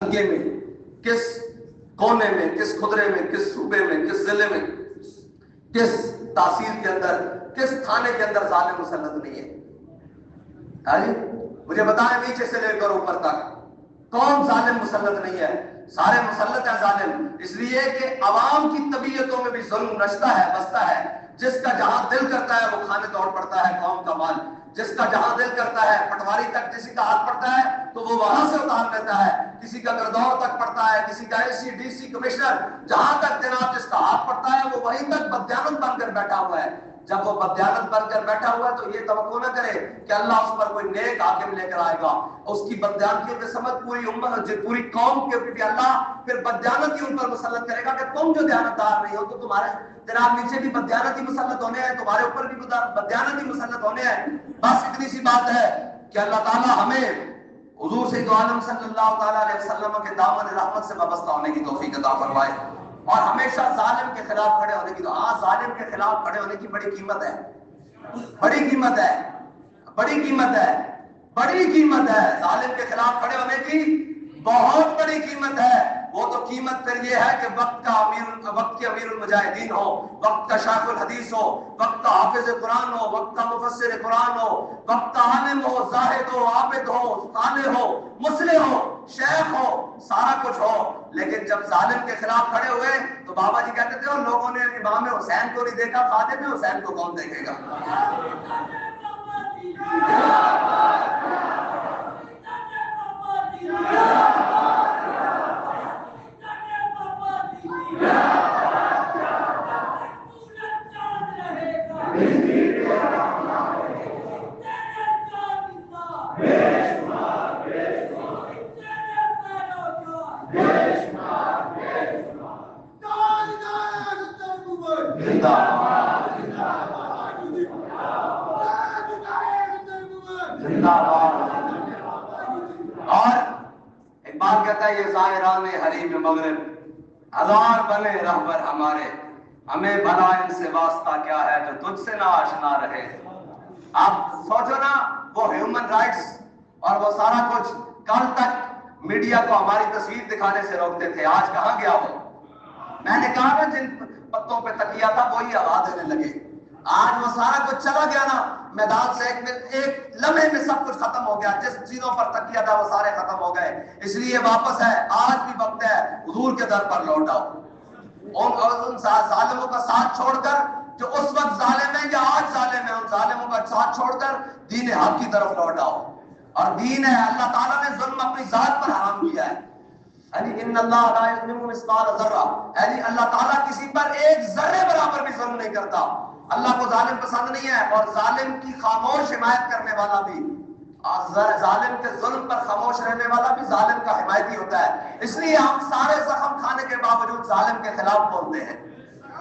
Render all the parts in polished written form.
دنگے میں، کس کونے میں، کس خدرے میں، کس صوبے میں، کس ضلع میں، کس تحصیل کے اندر، کس تھانے کے اندر ظالم مسلط نہیں ہے؟ ہاں جی مجھے بتائیں نیچے سے لے کر اوپر تک کون ظالم مسلط نہیں ہے؟ سارے مسلط ہیں ظالم، اس لیے کہ عوام کی طبیعتوں میں بھی ظلم رچتا ہے، بستا ہے۔ جس کا جہاں دل کرتا ہے وہ کھانے دوڑ پڑتا ہے قوم کا مال، جس کا جہاں دل کرتا ہے پٹواری تک کسی کا ہاتھ پڑتا ہے تو وہ وہاں سے اتار لیتا ہے، کسی کا گردور تک پڑتا ہے، کسی کا اے سی ڈی سی کمشنر، جہاں تک جناب جس کا ہاتھ پڑتا ہے وہ وہیں تک بددیانت بن کر بیٹھا ہوا ہے۔ جب وہ بددیانت بن کر بیٹھا ہوا ہے تو یہ توقع نہ کرے کہ اللہ اس پر کوئی نیک حاکم لے کر آئے گا، اس کی بددیانتیوں کے سبب پوری امت، پوری قوم کے اوپر بھی اللہ پھر بددیانتیوں پر مسلط کرے گا کہ تم جو دیانتدار نہیں ہو تو تمہارے جناب نیچے بھی بددیانتی مسلط ہونے ہیں، تمہارے اوپر بھی بددیانتی مسلط ہونے ہیں۔ بس اتنی سی بات ہے کہ اللہ تعالیٰ ہمیں حضور سید عالم صلی اللہ تعالیٰ علیہ وسلم کے دامن رحمت سے وابستہ ہونے کی توفیق عطا فرمائے اور ہمیشہ ظالم کے خلاف کھڑے ہونے کی ظالم کے خلاف کھڑے ہونے کی بڑی قیمت ہے، بڑی قیمت ہے، بڑی قیمت ہے، بڑی قیمت ہے، ظالم کے خلاف کھڑے ہونے کی بہت بڑی قیمت ہے۔ وہ تو قیمت پھر یہ ہے کہ وقت کے امیر المجاہدین ہو، وقت کا شیخ الحدیث ہو، وقت کا حافظ قرآن ہو، وقت کا مفسر قرآن ہو، وقت کا عالم ہو، زاہد ہو، عابد ہو، صالح ہو، مصلح ہو، شیخ ہو، سارا کچھ ہو، لیکن جب ظالم کے خلاف کھڑے ہوئے تو بابا جی کہتے تھے لوگوں نے امام حسین کو نہیں دیکھا، خادم حسین کو کون دیکھے گا؟ اور اقبال کہتا ہے یہ ظاہران حریم مغرب ہزار بنے رہبر ہمارے، ہمیں بھلا ان سے واسطہ کیا ہے جو تجھ سے نہ آشنا رہے۔ آپ سوچو نا وہ ہیومن رائٹس اور وہ سارا کچھ کل تک میڈیا کو ہماری تصویر دکھانے سے روکتے تھے، آج کہاں گیا وہ؟ میں نے کہا نا جن پتوں پہ تکیا تھا وہی آواز دینے لگے، آج وہ سارا کچھ چلا گیا نا میدان سے، ایک لمحے میں سب کچھ ختم ہو گیا، جس چیزوں پر تکیا تھا وہ سارے ختم ہو گئے۔ اس لیے واپس ہے، آج بھی وقت ہے حضور کے در پر لوٹ آؤ، ان ظالموں کا ساتھ چھوڑ کر جو اس وقت ظالم ہیں یا آج ظالم ہیں، ان ظالموں کا ساتھ چھوڑ کر دین حق کی طرف لوٹ آؤ۔ اور دین ہے اللہ تعالیٰ نے ظلم اپنی ذات پر حرام کیا ہے، یعنی ان اللہ لا یظلم مثقال ذرہ، یعنی اللہ تعالیٰ کسی پر ایک ذرے برابر بھی ظلم نہیں کرتا۔ اللہ کو ظالم پسند نہیں ہے، اور ظالم کی خاموش حمایت کرنے والا بھی، ظالم کے ظلم پر خاموش رہنے والا بھی ظالم کا حمایتی ہوتا ہے۔ اس لیے ہم سارے زخم کھانے کے باوجود ظالم کے خلاف بولتے ہیں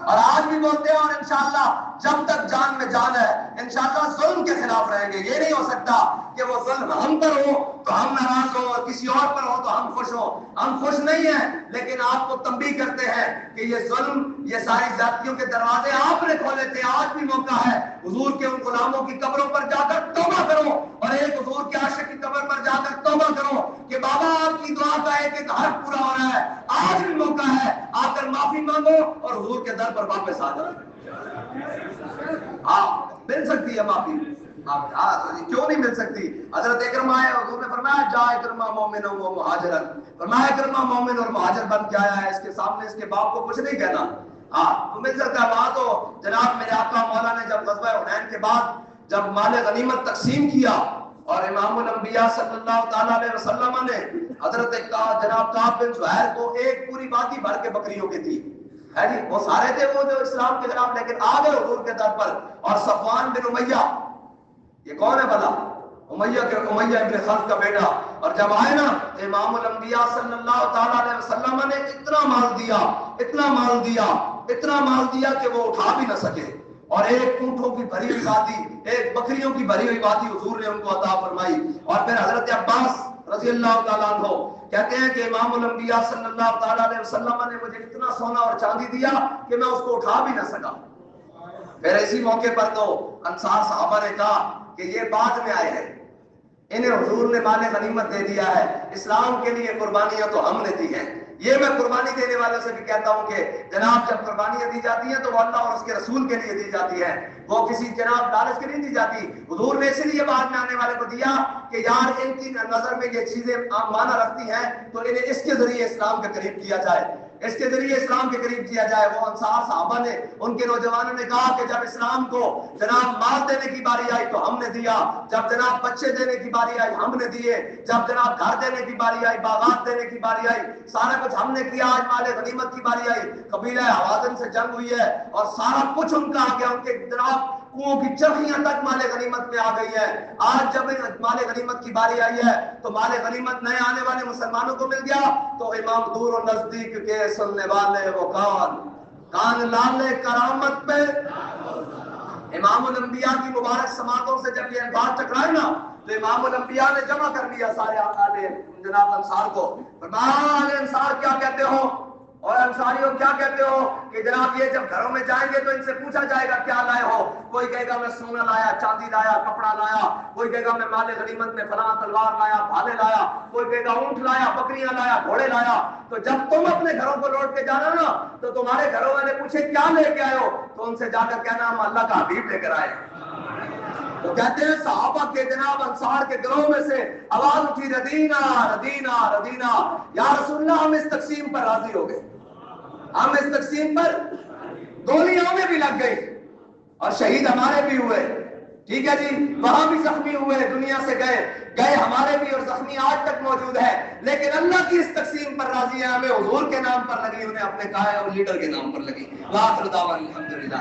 اور آج بھی بولتے ہیں، اور انشاءاللہ جب تک جان میں جان ہے انشاءاللہ ظلم کے خلاف رہیں گے۔ یہ نہیں ہو سکتا کہ وہ ظلم ہم پر ہو تو ہم ناراض ہو اور کسی اور پر ہو تو ہم خوش ہو، ہم خوش نہیں ہیں، لیکن آپ کو تنبیہ کرتے ہیں کہ یہ ظلم، یہ ساری زیادتیوں کے دروازے آپ نے کھولے تھے، آج بھی موقع ہے حضور کے ان غلاموں کی قبروں پر جا کر توبہ کرو، اور ایک حضور کے عاشق کی قبر پر جا کر توبہ کرو کہ بابا آپ کی دعا کا ایک ایک حرف پورا ہو رہا ہے، آج بھی موقع ہے، آ کر معافی مانگو اور حضور کے در پر واپس آ جاؤ۔ مل سکتی ہے معافی، کیوں نہیں مل سکتی؟ حضرت اکرمہ ہے، حضور نے فرمایا جا اکرمہ مومن و مہاجرن، فرمایا اکرمہ مومن اور مہاجر بن کے آیا ہے، اس کے سامنے اس کے باپ کو کچھ نہیں کہنا۔ تو مل سکتا ہے وہاں۔ تو جناب میرے آقا مولا نے جب غزوہ حنین کے بعد جب مال غنیمت تقسیم کیا اور امام الانبیاء صلی اللہ تعالیٰ علیہ وسلم نے حضرت جناب کعب بن زہیر کو ایک پوری وادی بھر کے بکریوں کی تھی، ہے جی، وہ سارے تھے وہ جو اسلام کے خلاف، لیکن آ گئے حضور کے در پر، اور صفوان بن امیہ، یہ کون ہے بھلا؟ امیہ ابن خلف کا بیٹا، اور جب آئے نا امام الانبیاء صلی اللہ تعالیٰ علیہ وسلم نے اتنا مال دیا، اتنا مال دیا، اتنا مال دیا کہ وہ اٹھا بھی نہ سکے، اور ایک اونٹوں کی بھری ہوئی وادی، ایک بکریوں کی بھری ہوئی وادی حضور نے ان کو عطا فرمائی۔ اور پھر حضرت عباس رضی اللہ تعالیٰ عنہ کہتے ہیں کہ امام الانبیاء صلی اللہ تعالیٰ علیہ وسلم نے مجھے اتنا سونا اور چاندی دیا کہ میں اس کو اٹھا بھی نہ سکا۔ پھر اسی موقع پر تو انصار صحابہ نے کہا کہ یہ بعد میں آئے ہیں، انہیں حضور نے مال غنیمت دے دیا ہے. اسلام کے لیے قربانیاں تو ہم نے دی ہیں. یہ میں قربانی دینے والوں سے بھی کہتا ہوں کہ جناب جب قربانیاں دی جاتی ہیں تو وہ اللہ اور اس کے رسول کے لیے دی جاتی ہے، وہ کسی جناب لالچ کے نہیں دی جاتی. حضور نے اسی لیے بعد میں آنے والے کو دیا کہ یار ان کی نظر میں یہ چیزیں معنی رکھتی ہیں تو انہیں اس کے ذریعے اسلام کے قریب کیا جائے، اس کے ذریعے اسلام کے قریب کیا جائے. وہ انصار صحابہ نے، ان کے نوجوانوں نے کہا کہ جب اسلام کو جناب مال دینے کی باری آئی تو ہم نے دیا، جب جناب بچے دینے کی باری آئی ہم نے دیے، جب جناب گھر دینے کی باری آئی، باغات دینے کی باری آئی، سارا کچھ ہم نے کیا. آج مال غنیمت کی باری آئی، قبیلہ حوازن سے جنگ ہوئی ہے اور سارا کچھ ان کا آ گیا، ان کے جناب کنووں کی چرخیاں تک مال غنیمت میں آ گئی ہے. آج جب مال غنیمت کی باری آئی ہے تو مال غنیمت نئے آنے والے مسلمانوں کو مل گیا تو امام دور و نزدیک کے سننے والے وہ کان لالے کرامت پہ. امام الانبیاء کی مبارک سماعتوں سے جب یہ الفاظ ٹکرائے نا تو امام الانبیاء نے جمع کر لیا سارے آل جناب انصار کو. فرمایا انصار کیا کہتے ہو اور انصاریوں کیا کہتے ہو کہ جناب یہ جب گھروں میں جائیں گے تو ان سے پوچھا جائے گا کیا لائے ہو. کوئی کہے گا میں سونا لایا، چاندی لایا، کپڑا لایا، کوئی کہے گا میں مال غنیمت میں فلاں تلوار لایا، بھالے لایا، کوئی کہے گا اونٹ لایا، بکریاں لایا، گھوڑے لایا. تو جب تم اپنے گھروں کو لوٹ کے جانا نا تو تمہارے گھروں والے پوچھے کیا لے کے آئے ہو تو ان سے جا کر کہنا ہم اللہ کا حبیب لے کر آئے. تو کہتے ہیں صحابہ کے جناب انصار کے گروہ میں سے آواز اٹھی ردینا ردینا ردینا، یا رسول اللہ ہم اس تقسیم پر راضی ہو گئے، ہم اس تقسیم پر. گولیاں ہمیں بھی لگ گئی اور شہید ہمارے بھی ہوئے، ٹھیک ہے جی، وہاں بھی زخمی ہوئے، دنیا سے گئے ہمارے بھی اور زخمی آج تک موجود ہے، لیکن اللہ کی اس تقسیم پر راضی ہیں. ہمیں حضور کے نام پر لگی، انہیں اپنے قائد اور لیڈر کے نام پر لگی. وآخر دعوانا الحمدللہ.